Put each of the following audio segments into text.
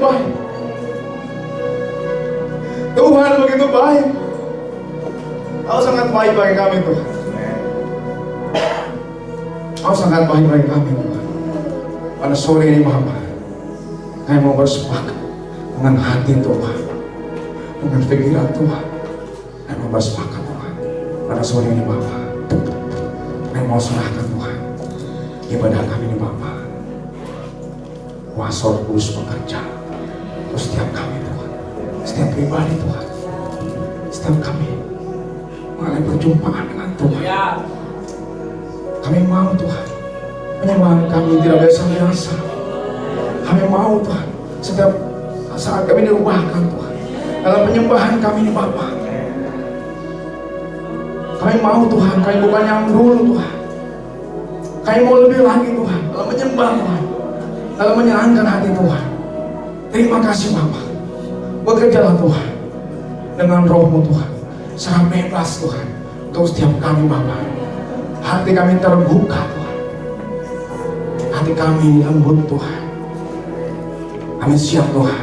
baik. Tuhan begitu baik. Kau sangat baik bagi kami Tuhan. Kau sangat baik bagi kami Tuhan. Pada sore ini Bapa, kami mau bersepakat dengan hati Tuhan, dengan pikiran Tuhan. Kami mau bersepakat Tuhan. Pada sore ini Bapa, kami mau serahkan Tuhan ibadah kami ini Bapa. Kuasa Roh Kudus bekerja untuk setiap kami Tuhan, setiap pribadi Tuhan, setiap kami mengalami perjumpaan dengan Tuhan. Kami mau Tuhan, penyembahan kami tidak biasa-biasa. Kami mau Tuhan, setiap saat kami dirubahkan Tuhan dalam penyembahan kami ini Bapa. Kami mau Tuhan, kami bukan yang dulu Tuhan. Kami mau lebih lagi Tuhan dalam menyembah Tuhan, dalam menyenangkan hati Tuhan. Terima kasih Bapa. Bekerjalah Tuhan dengan Roh-Mu Tuhan, secara bebas Tuhan untuk setiap kami Bapa. Hati kami terbuka Tuhan, hati kami lembut Tuhan. Kami siap Tuhan,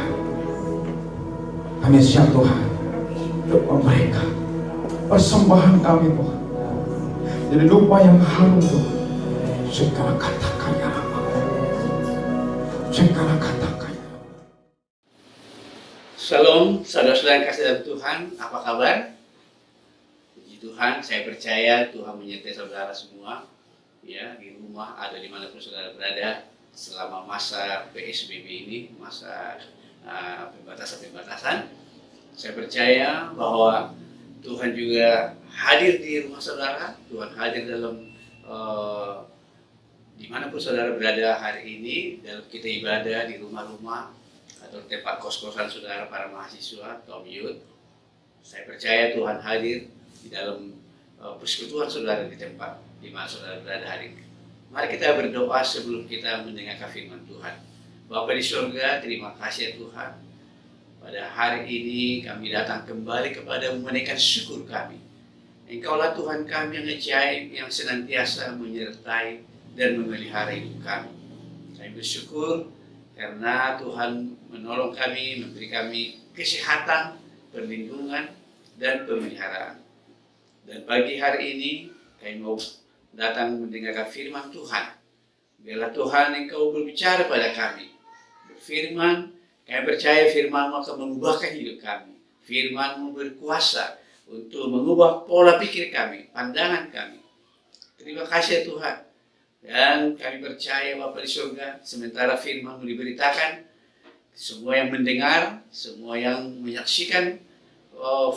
kami siap Tuhan untuk memberikan persembahan kami Tuhan jadi dupa yang harum Tuhan. Segala katakan ya Rama, segala katakan ya Rama. Shalom, saudara-saudara yang kasih dalam Tuhan, apa kabar? Puji Tuhan, saya percaya Tuhan menyertai saudara semua, ya, di rumah, ada dimanapun saudara berada, selama masa PSBB ini, masa pembatasan-pembatasan. Saya percaya bahwa Tuhan juga hadir di rumah saudara, Tuhan hadir dalam dimanapun saudara berada hari ini, dalam kita ibadah di rumah-rumah atau tempat kos-kosan saudara para mahasiswa atau youth. Saya percaya Tuhan hadir di dalam persekutuan saudara di tempat di mana saudara berada hari ini. Mari kita berdoa sebelum kita mendengarkan firman Tuhan. Bapa di surga, terima kasih ya Tuhan. Pada hari ini kami datang kembali kepada menaikkan syukur kami. Engkaulah Tuhan kami yang ajaib, yang senantiasa menyertai dan memelihara hidup kami. Kami bersyukur karena Tuhan menolong kami, memberi kami kesehatan, perlindungan, dan pemeliharaan. Dan pagi hari ini kami mau datang mendengarkan firman Tuhan. Biarlah Tuhan Engkau berbicara pada kami. Berfirman, kami percaya firman-Mu akan mengubahkan hidup kami. Firman-Mu berkuasa untuk mengubah pola pikir kami, pandangan kami. Terima kasih Tuhan. Dan kami percaya Bapa di surga, sementara firman-Mu diberitakan, semua yang mendengar, semua yang menyaksikan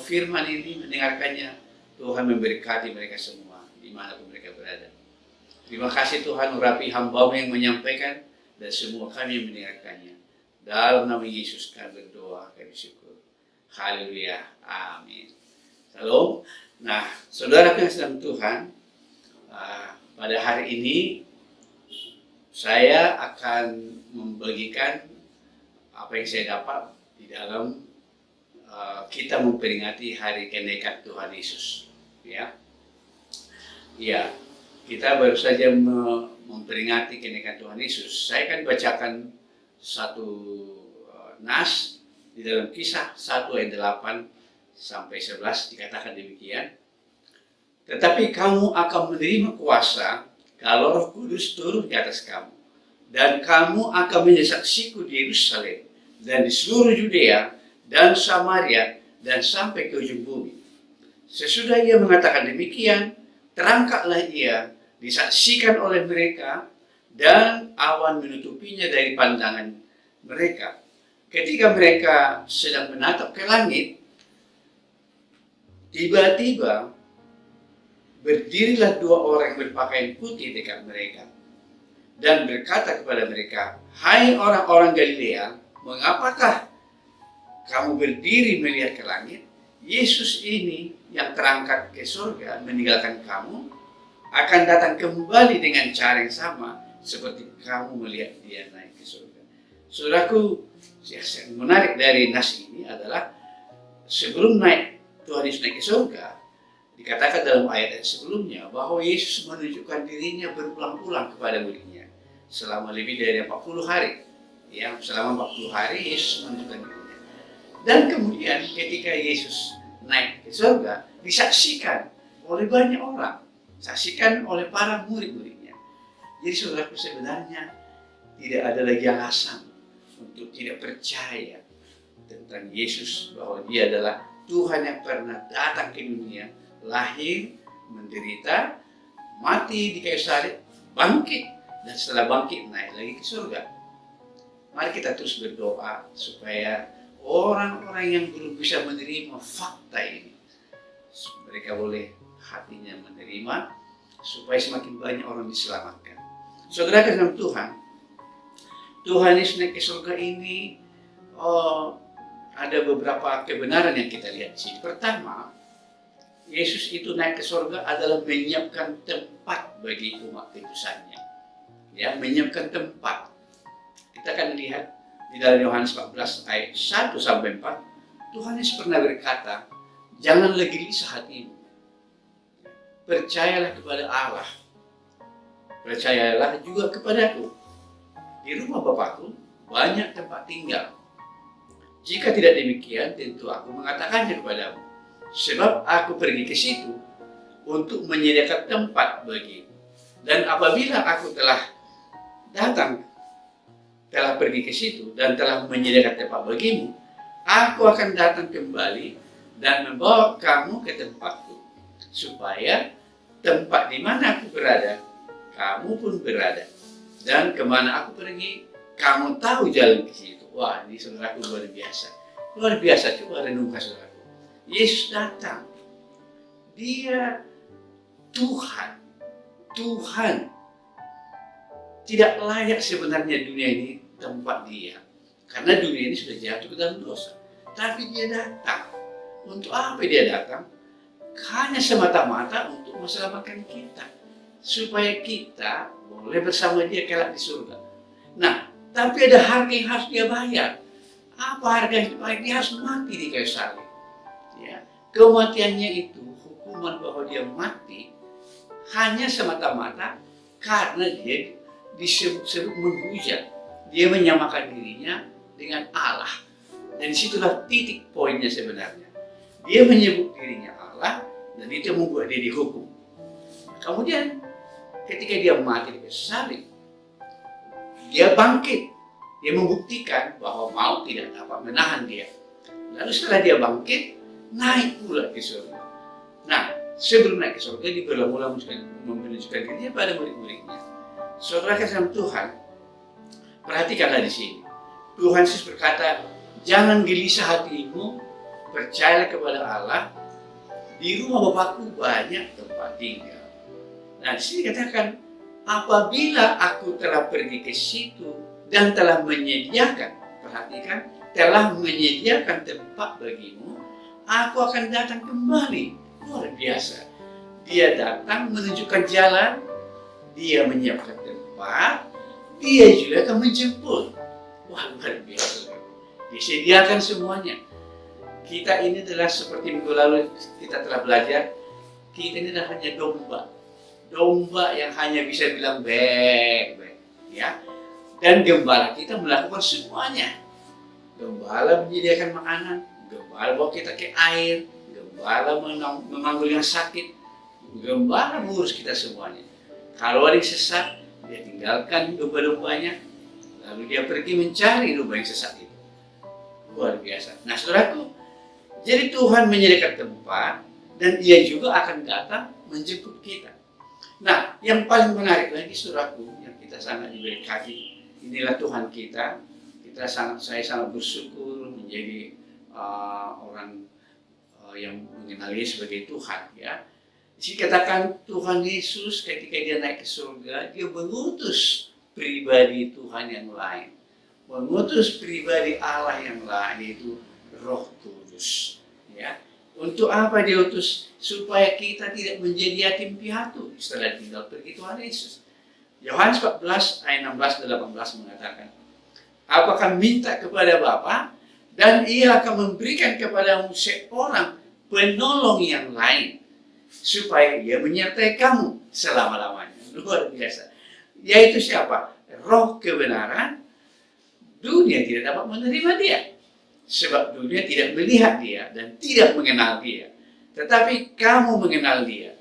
firman ini, mendengarkannya, Tuhan memberkati mereka semua, dimanapun mereka berada. Terima kasih Tuhan, urapi hamba-Mu yang menyampaikan, dan semua kami yang mendengarkannya. Dalam nama Yesus kami berdoa, kami syukur. Haleluya, amin. Shalom. Nah, saudara yang sedang Tuhan, pada hari ini saya akan membagikan apa yang saya dapat di dalam kita memperingati hari kenaikan Tuhan Yesus. Ya, kita baru saja memperingati kenaikan Tuhan Yesus. Saya akan bacakan satu nas di dalam Kisah 1 ayat 8 sampai 11 dikatakan demikian. Tetapi kamu akan menerima kuasa kalau Roh Kudus turun di atas kamu, dan kamu akan menjadi saksiku di Yerusalem dan di seluruh Yudea dan Samaria dan sampai ke ujung bumi. Sesudah ia mengatakan demikian, terangkatlah ia, disaksikan oleh mereka, dan awan menutupinya dari pandangan mereka. Ketika mereka sedang menatap ke langit, tiba-tiba berdirilah dua orang berpakaian putih dekat mereka dan berkata kepada mereka, "Hai orang-orang Galilea, mengapakah kamu berdiri melihat ke langit? Yesus ini yang terangkat ke surga meninggalkan kamu akan datang kembali dengan cara yang sama seperti kamu melihat dia naik ke surga." Saudaraku, yang menarik dari nas ini adalah sebelum Tuhan Yesus naik ke surga, dikatakan dalam ayat sebelumnya bahwa Yesus menunjukkan dirinya berulang-ulang kepada muridnya selama lebih dari 40 hari. Ya, selama 40 hari Yesus menunjukkan dirinya. Dan kemudian ketika Yesus naik ke surga, disaksikan oleh banyak orang, saksikan oleh para murid-muridnya. Jadi saudaraku, sebenarnya tidak ada lagi alasan untuk tidak percaya tentang Yesus, bahwa dia adalah Tuhan yang pernah datang ke dunia, lahir, menderita, mati di kayu salib, bangkit, dan setelah bangkit naik lagi ke surga. Mari kita terus berdoa supaya orang-orang yang belum bisa menerima fakta ini, mereka boleh hatinya menerima, supaya semakin banyak orang diselamatkan. Saudara dalam Tuhan, Tuhan Yesus naik ke surga ini, ada beberapa kebenaran yang kita lihat di sini. Pertama, Yesus itu naik ke surga adalah menyiapkan tempat bagi umat tebusannya. Ya, menyiapkan tempat. Kita akan lihat di dalam Yohanes 14 ayat 1 sampai 4, Tuhan Yesus pernah berkata, janganlah gelisah hatimu. Percayalah kepada Allah. Percayalah juga kepadaku. Di rumah Bapakku banyak tempat tinggal. Jika tidak demikian, tentu aku mengatakannya kepadamu. Sebab aku pergi ke situ untuk menyediakan tempat bagimu. Dan apabila aku telah pergi ke situ dan telah menyediakan tempat bagimu, aku akan datang kembali dan membawa kamu ke tempatku, supaya tempat di mana aku berada, kamu pun berada. Dan kemana aku pergi, kamu tahu jalan ke situ. Wah, ini saudaraku luar biasa. Luar biasa, coba renungkan saudaraku. Yesus datang. Dia Tuhan. Tuhan. Tidak layak sebenarnya dunia ini tempat dia. Karena dunia ini sudah jatuh ke dalam dosa. Tapi dia datang. Untuk apa dia datang? Hanya semata-mata untuk menyelamatkan kita. Supaya kita boleh bersama dia kelak di surga. Nah, tapi ada harga yang harus dia bayar. Apa harga yang bayar? Dia harus mati di kayu salib. Ya. Kematiannya itu, hukuman bahwa dia mati, hanya semata-mata karena dia disebut menghujat. Dia menyamakan dirinya dengan Allah. Dan disitulah titik poinnya sebenarnya. Dia menyebut dirinya Allah, dan itu membuat dia dihukum. Kemudian ketika dia mati di kayu salib, dia bangkit. Dia membuktikan bahwa maut tidak dapat menahan dia. Lalu setelah dia bangkit, naik pula ke surga. Nah, sebelum naik ke surga, dia berulang-ulang menunjukkan dirinya pada murid-muridnya. Saudara kasih Tuhan, perhatikanlah di sini. Tuhan Yesus berkata, jangan gelisah hatimu, percayalah kepada Allah. Di rumah Bapakku banyak tempat tinggal. Nah, di sini katakan, apabila aku telah pergi ke situ dan telah menyediakan, perhatikan, telah menyediakan tempat bagimu, aku akan datang kembali. Luar biasa. Dia datang menunjukkan jalan, dia menyiapkan tempat, dia juga akan menjemput. Wah, luar biasa. Disediakan semuanya. Kita ini adalah seperti minggu lalu kita telah belajar, kita ini adalah hanya domba. Domba yang hanya bisa bilang bek, ya. Dan gembala kita melakukan semuanya. Gembala menyediakan makanan, gembala bawa kita ke air, gembala memanggul yang sakit, gembala mengurus kita semuanya. Kalau ada yang sesat, dia tinggalkan domba-dombanya, lalu dia pergi mencari domba yang sesat itu. Luar biasa. Nah, saudaraku, jadi Tuhan menyediakan tempat, dan Dia juga akan datang menjemput kita. Nah, yang paling menarik lagi, saudaraku, yang kita sangat diberkati, inilah Tuhan kita. Saya sangat bersyukur menjadi orang yang mengenal Yesus sebagai Tuhan, ya. Dikatakan Tuhan Yesus ketika dia naik ke surga, dia mengutus pribadi Tuhan yang lain, mengutus pribadi Allah yang lain, yaitu Roh Kudus. Ya, untuk apa dia utus? Supaya kita tidak menjadi yatim piatu setelah tinggal pergi Tuhan Yesus. Yohanes 14 ayat 16 dan 18 mengatakan, aku akan minta kepada Bapa, dan Ia akan memberikan kepadamu seorang penolong yang lain, supaya Ia menyertai kamu selama-lamanya. Luar biasa. Yaitu siapa? Roh kebenaran, dunia tidak dapat menerima dia. Sebab dunia tidak melihat dia dan tidak mengenal dia. Tetapi kamu mengenal dia.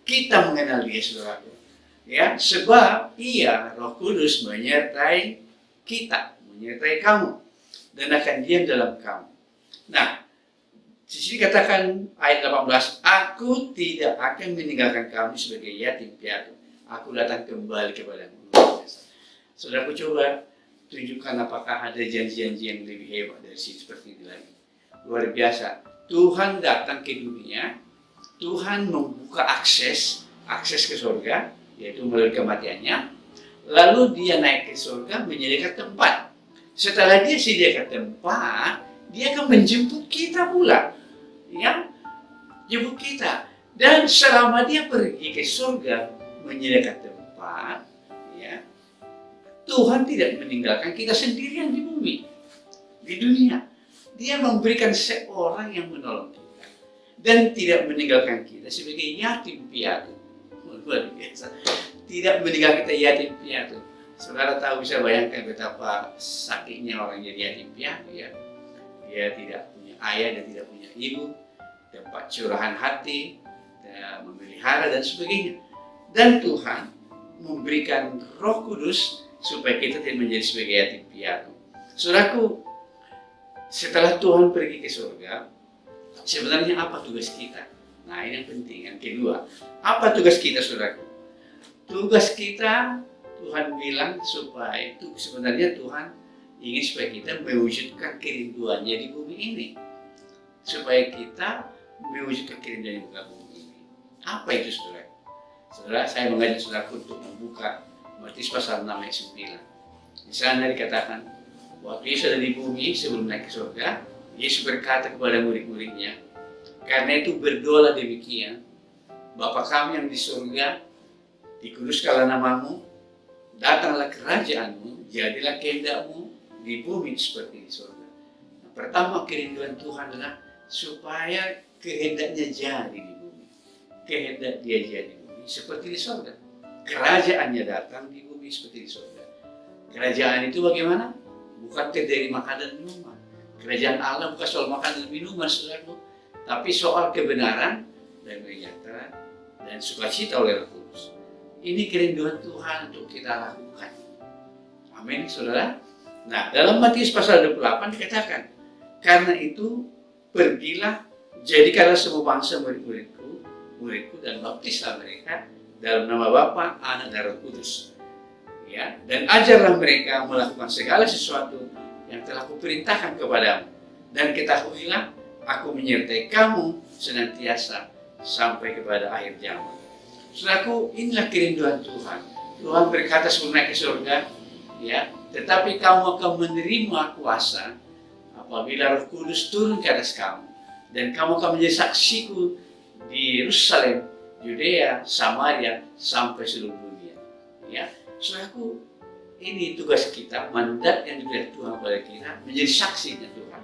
Kita mengenal dia, saudaraku. Ya, sebab ia, Roh Kudus, menyertai kita, menyertai kamu, dan akan diam dalam kamu. Nah, di sini katakan ayat 18, aku tidak akan meninggalkan kamu sebagai yatim piatu. Aku datang kembali kepadamu. Saudaraku, coba tunjukkan apakah ada janji-janji yang lebih hebat dari sini seperti ini lagi. Luar biasa. Tuhan datang ke dunia, Tuhan membuka akses ke surga, yaitu melalui kematiannya. Lalu dia naik ke surga menyediakan tempat. Setelah dia sediakan tempat, dia akan menjemput kita pula. Ya, jemput kita. Dan selama dia pergi ke surga menyediakan tempat, ya, Tuhan tidak meninggalkan kita sendirian di bumi, di dunia. Dia memberikan seorang yang menolong kita dan tidak meninggalkan kita sebagai yatim piatu. Luar biasa. Tidak meninggalkan kita yatim piatu. Saudara tahu, bisa bayangkan betapa sakitnya orang jadi yatim piatu, ya. Dia tidak punya ayah dan tidak punya ibu, tempat curahan hati, memelihara dan sebagainya. Dan Tuhan memberikan Roh Kudus supaya kita tidak menjadi sebagai yatim piatu. Saudaraku, setelah Tuhan pergi ke surga, sebenarnya apa tugas kita? Nah, ini yang penting. Yang kedua, apa tugas kita, saudaraku? Tugas kita, Tuhan bilang supaya itu sebenarnya Tuhan ingin supaya kita mewujudkan kerinduannya di bumi ini. Supaya kita mewujudkan kerinduan di bumi ini. Apa itu, saudara? Saudara, saya mengajak saudaraku untuk membuka Matius pasal 6 ayat 9. Di sana dikatakan, waktu Yesus ada di bumi sebelum naik ke surga, Yesus berkata kepada murid-muridnya, karena itu berdoalah demikian, Bapa kami yang di surga, dikuduskanlah namamu, datanglah kerajaanmu, jadilah kehendakmu di bumi seperti di surga. Nah, pertama kerinduan Tuhan adalah supaya kehendaknya jadi di bumi. Kehendak dia jadi di bumi seperti di surga. Kerajaannya datang di bumi seperti di surga. Kerajaan itu bagaimana? Bukan terdiri makan dan minuman. Kerajaan Allah bukan soal makan dan minuman, saudaraku, tapi soal kebenaran dan kesejahteraan dan sukacita oleh Roh Kudus. Ini kerinduan Tuhan untuk kita lakukan. Amin, saudara. Nah, dalam Matius pasal 28 dikatakan, karena itu pergilah, jadikanlah semua bangsa muridku dan baptislah mereka dalam nama Bapa, Anak dan Roh Kudus. Ya, dan ajarlah mereka melakukan segala sesuatu yang telah kuperintahkan kepadamu. Dan ketahuilah, aku menyertai kamu senantiasa sampai kepada akhir zaman. Saudaraku, inilah kerinduan Tuhan. Tuhan berkata sebelum naik ke surga, ya, tetapi kamu akan menerima kuasa apabila Roh Kudus turun ke atas kamu, dan kamu akan menjadi saksiku di Yerusalem, Yudea, Samaria, sampai seluruh dunia. Ya, saudaraku, ini tugas kita, mandat yang diberikan Tuhan kepada kita, menjadi saksinya Tuhan.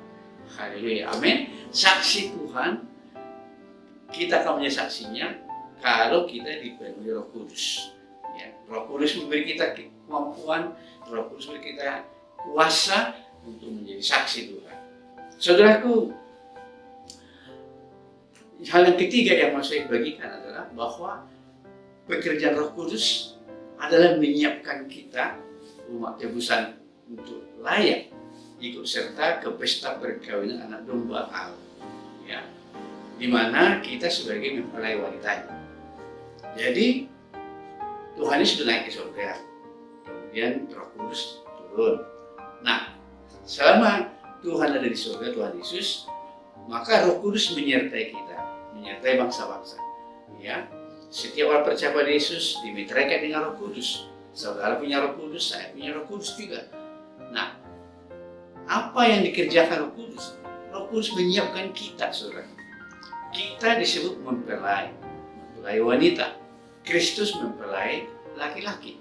Haleluya, amin. Saksi Tuhan, kita akan menjadi saksinya kalau kita dipenuhi Roh Kudus. Ya, Roh Kudus memberi kita kemampuan, Roh Kudus memberi kita kuasa untuk menjadi saksi Tuhan. Saudaraku, hal yang ketiga yang mau saya bagikan adalah bahwa pekerjaan Roh Kudus adalah menyiapkan kita, umat tebusan, untuk layak ikut serta ke pesta perkawinan anak domba Allah, ya, di mana kita sebagai mempelai wanitanya. Jadi Tuhan ini sudah naik ke surga, kemudian Roh Kudus turun. Nah, selama Tuhan ada di surga, Tuhan Yesus, maka Roh Kudus menyertai kita, menyertai bangsa-bangsa. Ya, setiap orang percaya pada Yesus dimeteraikan dengan Roh Kudus. Saudara punya Roh Kudus, saya punya Roh Kudus juga. Nah, apa yang dikerjakan Roh Kudus? Roh Kudus menyiapkan kita, saudara. Kita disebut mempelai wanita. Kristus mempelai laki-laki.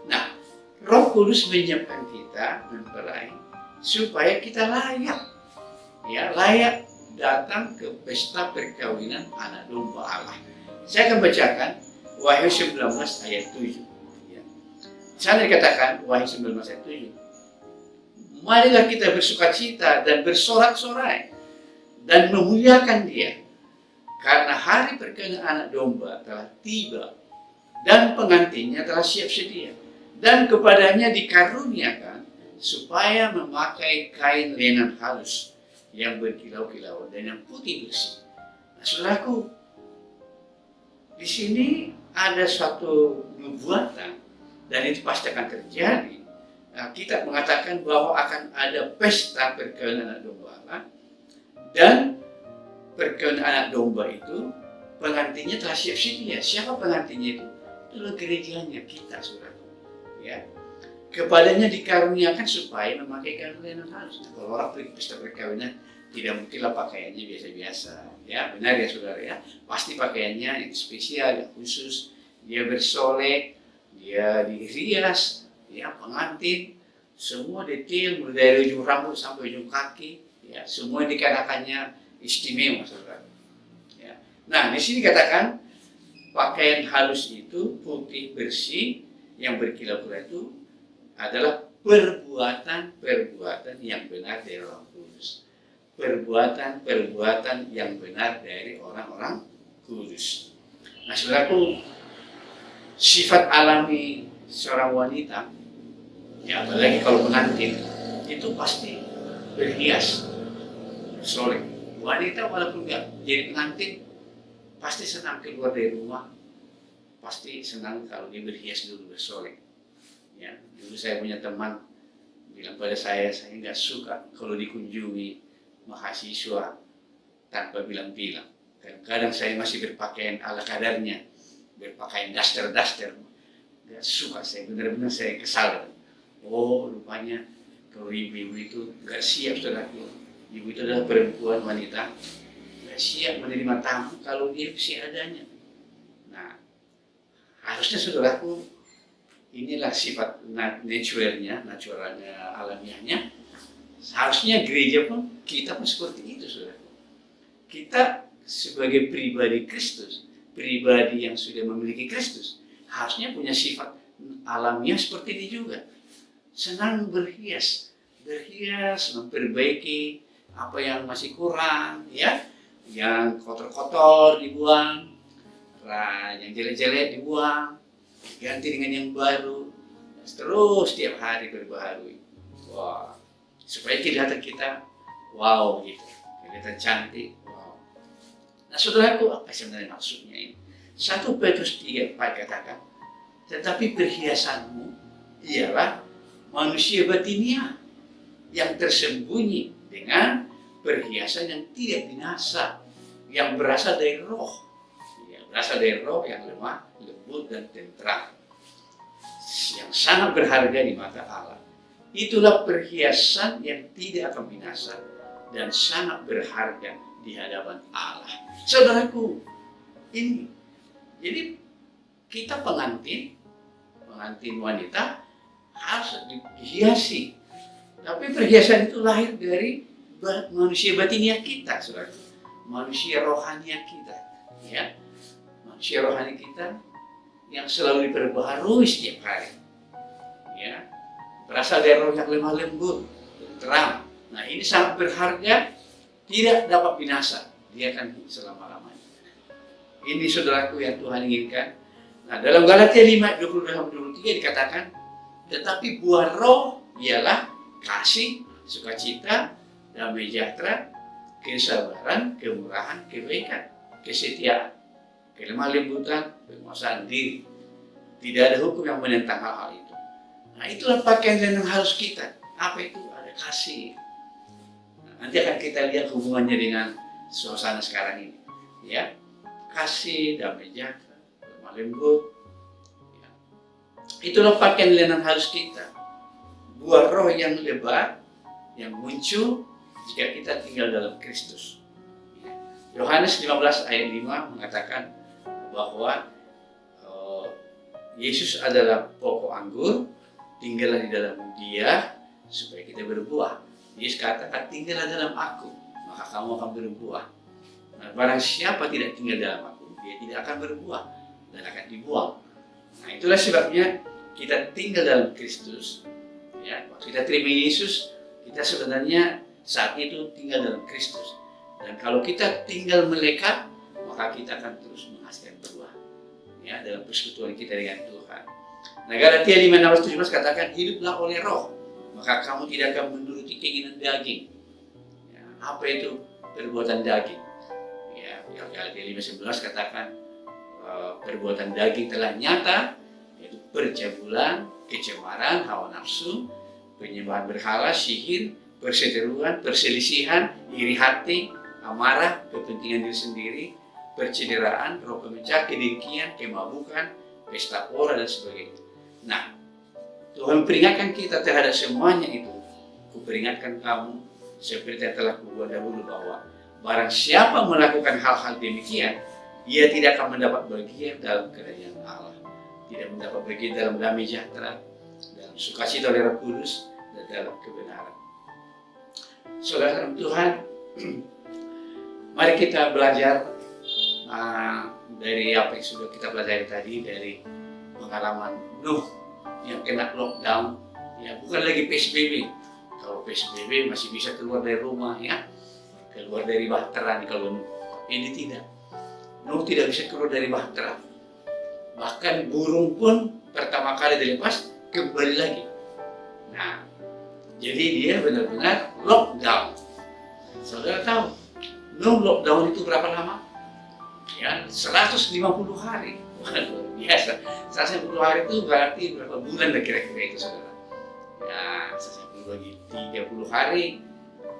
Nah, Roh Kudus menyiapkan kita mempelai supaya kita layak, ya, layak datang ke pesta perkawinan anak domba Allah. Saya akan bacakan Wahyu 19 ayat 7. Ya. Sana dikatakan, Wahyu 19 ayat 7. marilah kita bersukacita dan bersorak-sorai dan memuliakan Dia, karena hari perkawinan anak domba telah tiba dan pengantinnya telah siap sedia, dan kepadanya dikaruniakan supaya memakai kain lenan halus yang berkilau-kilau dan yang putih bersih. Nah, saudaraku, di sini ada suatu nubuatan dan itu pasti akan terjadi. Nah, kita mengatakan bahwa akan ada pesta perkawinan anak domba Allah, dan perkawinan anak domba itu pengantinnya telah siap sedia. Siapa pengantinnya itu? Itulah gerejanya kita, saudara. Ya, kepadanya dikaruniakan supaya memakai kain lenan halus. Nah, kalau orang pergi pesta perkawinan, tidak mungkinlah pakaiannya biasa-biasa. Ya, benar ya saudara ya. Pasti pakaiannya yang spesial, yang khusus. Dia bersolek, dia dirias, ya, pengantin, semua detail mulai dari ujung rambut sampai ujung kaki, ya, semua dikarenakannya istimewa, saudara. Ya. Nah, di sini katakan pakaian halus itu putih bersih yang berkilau-kilau itu adalah perbuatan-perbuatan yang benar dari orang kudus. Perbuatan-perbuatan yang benar dari orang-orang kudus. Nah, saudaraku, sifat alami seorang wanita, ya apalagi kalau pengantin, itu pasti berhias, soleh. Wanita walaupun nggak jadi pengantin, pasti senang keluar dari rumah, pasti senang kalau dia berhias dulu, bersoleh. Ya, dulu saya punya teman bilang pada saya nggak suka kalau dikunjungi mahasiswa tanpa bilang-bilang. Kadang-kadang saya masih berpakaian ala kadarnya, berpakaian daster-daster. Gak suka saya, benar-benar saya kesal. Oh, rupanya kalau ibu-ibu itu gak siap, saudaraku. Ibu itu adalah perempuan wanita, gak siap menerima tamu kalau dia seadanya. Nah, harusnya saudaraku, inilah sifat naturalnya alamiahnya. Harusnya gereja pun, kita pun seperti itu, saudaraku. Kita sebagai pribadi Kristus, pribadi yang sudah memiliki Kristus, harusnya punya sifat alamiah seperti ini juga. Senang berhias, memperbaiki apa yang masih kurang, ya, yang kotor-kotor dibuang, yang jelek-jelek dibuang, ganti dengan yang baru, terus setiap hari berbaharui. Wah, supaya kelihatan kita, wow gitu, kelihatan cantik. Wow. Nah, saudaraku, apa sebenarnya maksudnya ini? 1 Petrus 3 katakan, tetapi perhiasanmu ialah manusia batinia yang tersembunyi dengan perhiasan yang tidak binasa, yang berasal dari roh, ya, berasal dari roh yang lemah, lembut dan tentram, yang sangat berharga di mata Allah. Itulah perhiasan yang tidak akan binasa dan sangat berharga di hadapan Allah. Saudaraku, ini, jadi kita pengantin wanita harus dihiasi. Tapi perhiasan itu lahir dari manusia batinia kita, saudara. Manusia rohania kita, ya. Manusia rohani kita yang selalu diperbaharui setiap hari, ya. Berasal dari roh yang lemah lembut, terang. Nah, ini sangat berharga, tidak dapat binasa. Dia akan selama-lamanya. Ini saudaraku yang Tuhan inginkan. Nah, dalam Galatia 5:22-23 dikatakan, tetapi buah roh ialah kasih, sukacita, damai sejahtera, kesabaran, kemurahan, kebaikan, kesetiaan, kelemah lembutan, penguasaan diri. Tidak ada hukum yang menentang hal-hal itu. Nah, itulah pakaian yang harus kita. Apa itu? Ada kasih. Nah, nanti akan kita lihat hubungannya dengan suasana sekarang ini. Ya, kasih, damai sejahtera, lemah lembut. Ya. Itulah pakaian lenan halus kita. Buah roh yang lebar, yang muncul jika kita tinggal dalam Kristus. Yohanes 15 ayat 5 mengatakan bahwa Yesus adalah pokok anggur, tinggallah di dalam Dia supaya kita berbuah. Yesus katakan, tinggallah dalam aku, maka kamu akan berbuah. Nah, barang siapa tidak tinggal dalam aku, dia tidak akan berbuah dan akan dibuang. Nah, itulah sebabnya kita tinggal dalam Kristus. Ya, waktu kita terima Yesus, Kita sebenarnya saat itu tinggal dalam Kristus. Dan kalau kita tinggal melekat, maka kita akan terus menghasilkan buah. Ya, dalam persekutuan kita dengan Tuhan. Nah, Galatia 5:16-17 katakan, hiduplah oleh roh, maka kamu tidak akan menuruti keinginan daging. Ya, apa itu perbuatan daging? Ya, Galatia 5:11 katakan, perbuatan daging telah nyata, yaitu percabulan, kecemaran, hawa nafsu, penyembahan berhala, sihir, perseteruan, perselisihan, iri hati, amarah, kepentingan diri sendiri, percederaan, roh pemecah, kedengkian, kemabukan, pesta pora, dan sebagainya. Nah, Tuhan peringatkan kita terhadap semuanya itu. Kuperingatkan kamu seperti yang telah kubuat dahulu, bahwa barang siapa melakukan hal-hal demikian, ia tidak akan mendapat bagian dalam kerajaan Allah, tidak mendapat bagian dalam damai sejahtera, dalam sukacita oleh Roh Kudus, dan dalam kebenaran. Saudara Tuhan, mari kita belajar dari apa yang sudah kita pelajari tadi, dari pengalaman Nuh yang kena lockdown. Ya, bukan lagi PSBB. Kalau PSBB masih bisa keluar dari rumah, ya, keluar dari bahtera. Kalau Nuh ini tidak. Nuh tidak bisa keluar dari bahtera. Bahkan burung pun pertama kali dilepas kembali lagi. Nah, jadi dia benar-benar lockdown. Saudara tahu, Nuh lockdown itu berapa lama? Ya, 150 hari. Wah, luar biasa. 150 hari itu berarti berapa bulan lah kira-kira itu, saudara? Ya, 150 bagi 30 hari,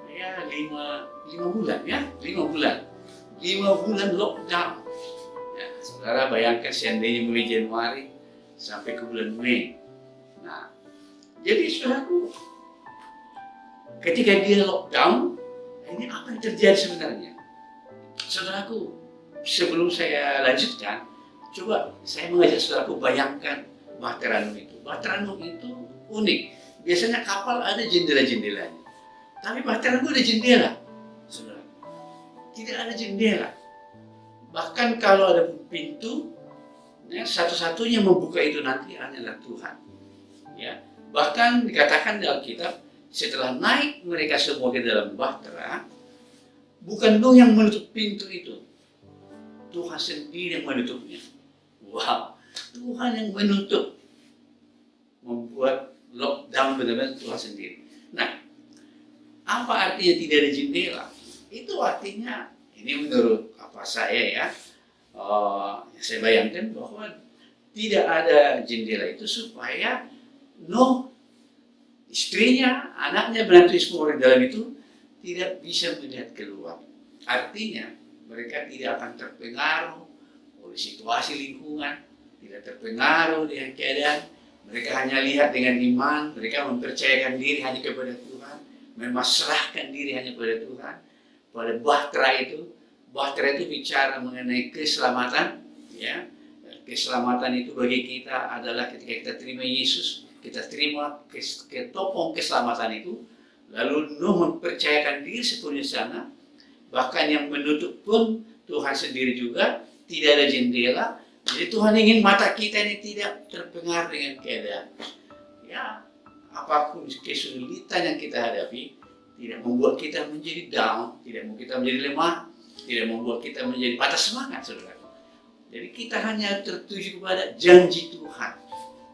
ya 5 bulan, ya, 5 bulan. 5 bulan lockdown. Ya, saudara bayangkan seandainya mulai Januari sampai ke bulan Mei. Nah, jadi saudaraku, ketika dia lockdown, ini apa yang terjadi sebenarnya? Saudaraku, sebelum saya lanjutkan, coba saya mengajak saudaraku bayangkan Bahtera Nuh itu. Bahtera Nuh itu unik. Biasanya kapal ada jendela-jendelanya, tapi Bahtera Nuh ada jendela, saudara. Tidak ada jendela. Bahkan kalau ada pintu, ya, satu-satunya membuka itu nanti hanyalah Tuhan. Ya, bahkan dikatakan dalam kitab, setelah naik mereka semua ke dalam bahtera, bukan Nuh yang menutup pintu itu, Tuhan sendiri yang menutupnya. Wow, Tuhan yang menutup, membuat lockdown benar-benar Tuhan sendiri. Nah, apa artinya tidak ada jendela? Itu artinya, ini menurut apa saya saya bayangkan bahwa tidak ada jendela itu supaya Nuh, istrinya, anaknya, menantu semua orang dalam itu tidak bisa melihat keluar. Artinya mereka tidak akan terpengaruh oleh situasi lingkungan, tidak terpengaruh dengan keadaan. Mereka hanya lihat dengan iman, mereka mempercayakan diri hanya kepada Tuhan, memasrahkan diri hanya kepada Tuhan. Pada bahtera itu bicara mengenai keselamatan, ya. Keselamatan itu bagi kita adalah ketika kita terima Yesus, kita terima ketopong keselamatan itu, lalu Nuh mempercayakan diri sepenuhnya sana. Bahkan yang menutup pun Tuhan sendiri juga, tidak ada jendela. Jadi Tuhan ingin mata kita ini tidak terpengaruh dengan keadaan. Ya, apapun kesulitan yang kita hadapi, tidak membuat kita menjadi down, tidak membuat kita menjadi lemah, tidak membuat kita menjadi patah semangat, saudara. Jadi kita hanya tertuju kepada janji Tuhan,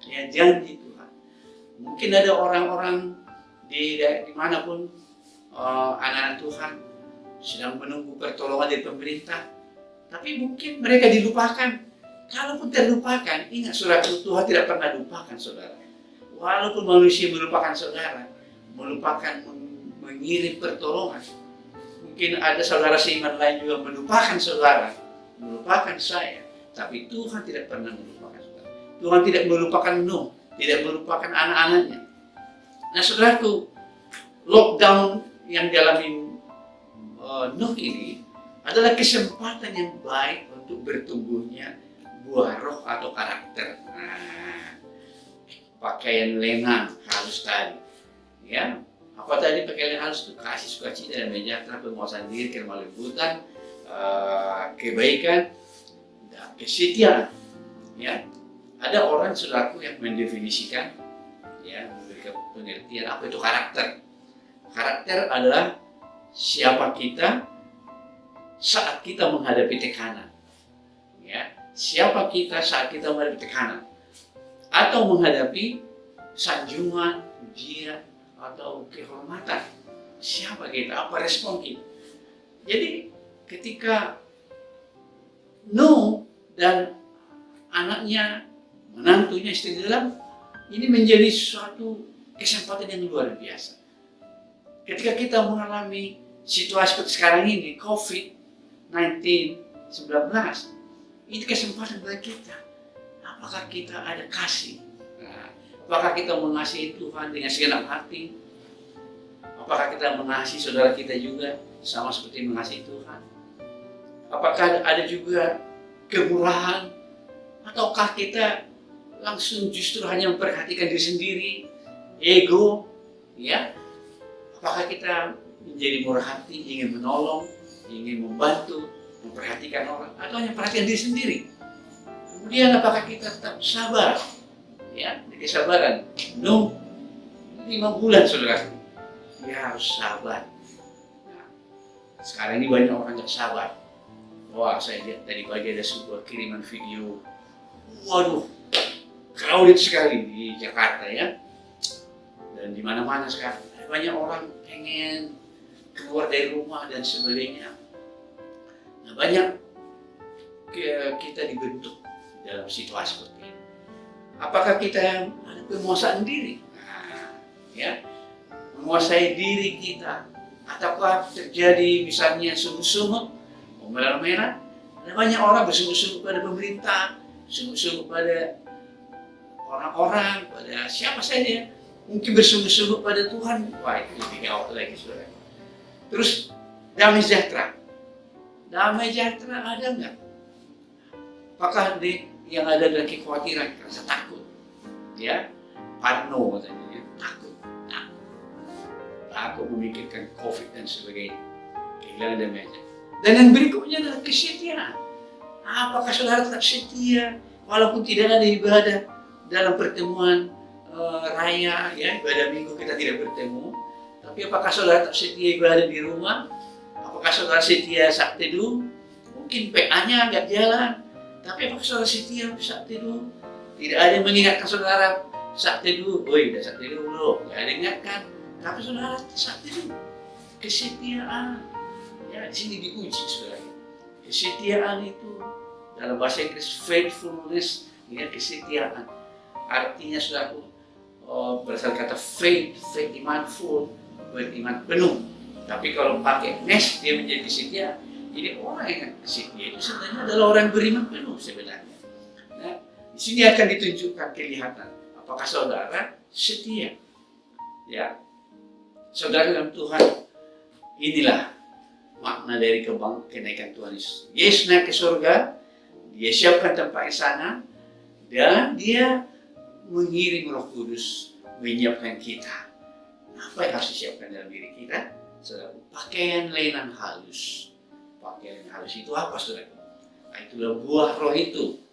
ya, janji Tuhan. Mungkin ada orang-orang dimanapun anak-anak Tuhan sedang menunggu pertolongan dari pemerintah, tapi mungkin mereka dilupakan. Kalaupun terlupakan, ingat saudara, Tuhan tidak pernah lupakan saudara. Walaupun manusia melupakan saudara, melupakan mengirim pertolongan, mungkin ada saudara seiman lain juga melupakan saudara, melupakan saya, tapi Tuhan tidak pernah melupakan saudara. Tuhan tidak melupakan Nuh, tidak melupakan anak-anaknya. Nah saudaraku, lockdown yang dialami Nuh ini adalah kesempatan yang baik untuk bertumbuhnya buah roh atau karakter. Nah, pakaian lengan halus tadi, ya. Apa tadi pakaian halus itu? Kasih, sukacita, dan sejahtera, penguasaan diri, kelembutan, kebaikan, dan kesetiaan. Ya, ada orang saudaraku yang mendefinisikan, ya, memberikan pengertian apa itu karakter. Karakter adalah siapa kita saat kita menghadapi tekanan. Ya, siapa kita saat kita menghadapi tekanan atau menghadapi sanjungan, pujian atau kehormatan. Siapa kita? Apa respon kita? Jadi ketika Nuh dan anaknya, menantunya, istri dalam, ini menjadi suatu kesempatan yang luar biasa. Ketika kita mengalami situasi seperti sekarang ini, COVID-19, 19, ini kesempatan bagi kita. Apakah kita ada kasih? Apakah kita mengasihi Tuhan dengan segenap hati? Apakah kita mengasihi saudara kita juga sama seperti mengasihi Tuhan? Apakah ada juga kemurahan? Ataukah kita langsung justru hanya memperhatikan diri sendiri, ego, ya? Apakah kita menjadi murah hati, ingin menolong, ingin membantu, memperhatikan orang, atau hanya perhatian diri sendiri? Kemudian apakah kita tetap sabar? Ya, kesabaran. Nuh, 5 bulan saudara, dia harus sabar. Nah, sekarang ini banyak orang yang sabar. Wah, saya lihat tadi pagi ada sebuah kiriman video. Waduh, crowded sekali di Jakarta ya. Dan di mana-mana sekarang banyak orang pengen keluar dari rumah dan sebagainya. Nah, banyak kita dibentuk dalam situasi seperti ini. Apakah kita ada penguasaan diri? Nah, ya, menguasai diri kita. Ataukah terjadi misalnya sungut-sungut, merah-merah? Ada banyak orang bersungut-sungut pada pemerintah, sungut-sungut pada orang-orang, pada siapa saja. Mungkin bersungguh-sungguh pada Tuhan. Wah, itu lebih gawat lagi, saudara. Terus damai sejahtera. Damai sejahtera ada nggak? Apakah yang ada adalah kekhawatiran, rasa takut? Ya, parno katanya, takut. Takut memikirkan COVID dan sebagainya. Kehilangan damai sejahtera. Dan yang berikutnya adalah kesetiaan. Apakah saudara tetap setia walaupun tidak ada ibadah dalam pertemuan raya, ya, ibadah minggu kita tidak bertemu, tapi apakah saudara tetap setia ibadah di rumah? Apakah saudara setia saat teduh? Mungkin PA-nya nggak jalan, tapi apakah saudara setia saat teduh? Tidak ada yang mengingatkan saudara saat teduh. Woi, udah saat teduh belum? Nggak ada yang ingatkan, tapi saudara saat teduh. Kesetiaan, ya, di sini diuji saudara. Kesetiaan itu dalam bahasa Inggris faithfulness, ya, kesetiaan. Artinya saudaraku, berasal kata faith iman full, beriman penuh. Tapi kalau pakai ness, dia menjadi setia. Jadi orang yang setia itu sebenarnya adalah orang yang beriman penuh sebenarnya. Nah, di sini akan ditunjukkan kelihatan apakah saudara setia. Ya, saudara dalam Tuhan, inilah makna dari kenaikan Tuhan Yesus. Yesus naik ke surga, dia siapkan tempat di sana, dan dia mengirim Roh Kudus menyiapkan kita. Apa yang harus disiapkan dalam diri kita? Saudara, pakaian lenan halus. Pakaian lenan halus itu apa, saudara? Nah, itulah buah Roh itu.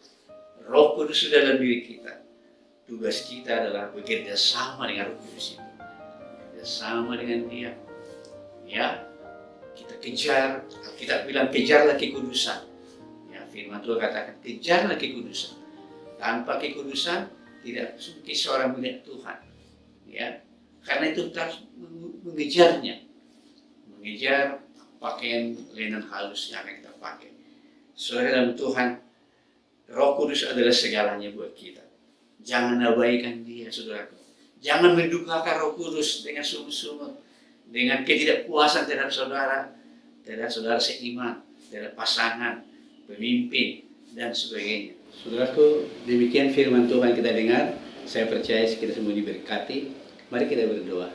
Roh Kudus sudah dalam diri kita. Tugas kita adalah bekerja sama dengan Roh Kudus itu. Bekerja sama dengan Dia. Ya, kita kejar. Kita bilang kejarlah kekudusan. Ya, firman Tuhan katakan kejarlah kekudusan. Tanpa kekudusan tidak mungkin seorang melihat Tuhan, ya, karena itu kita harus mengejarnya, mengejar pakaian lenan halus yang akan kita pakai. Saudara dalam Tuhan, Roh Kudus adalah segalanya buat kita. Jangan abaikan Dia, saudaraku. Jangan mendukakan Roh Kudus dengan sungguh-sungguh, dengan ketidakpuasan terhadap saudara seiman, terhadap pasangan, pemimpin, dan sebagainya. Saudaraku, demikian firman Tuhan kita dengar. Saya percaya kita semua diberkati. Mari kita berdoa.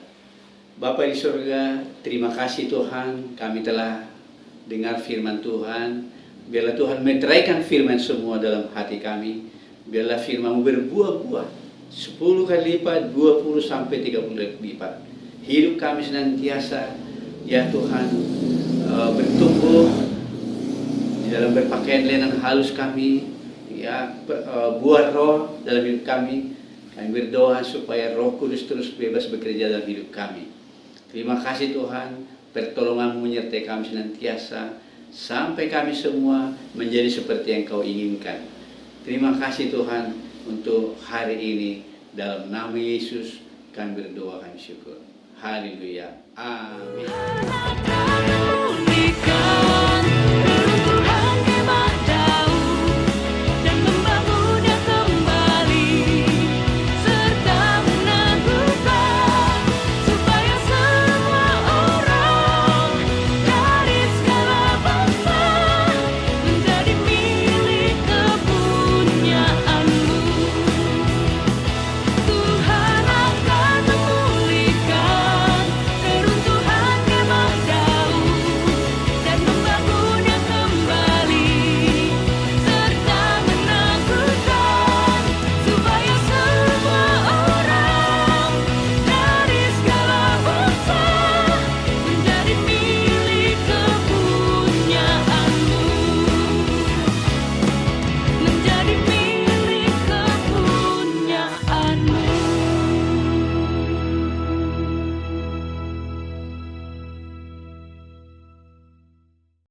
Bapa di surga, terima kasih Tuhan, kami telah dengar firman Tuhan. Biarlah Tuhan meteraikan firman semua dalam hati kami. Biarlah firman-Mu berbuah-buah 10 kali lipat, 20 sampai 30 lipat. Hidup kami senantiasa, ya Tuhan, bertumbuh di dalam berpakaian lenan halus kami. Ya, buat Roh dalam hidup kami. Kami berdoa supaya Roh Kudus terus bebas bekerja dalam hidup kami. Terima kasih Tuhan, pertolongan-Mu menyertai kami senantiasa, sampai kami semua menjadi seperti yang Kau inginkan. Terima kasih Tuhan untuk hari ini, dalam nama Yesus kami berdoa, kami syukur. Haleluya. Amin.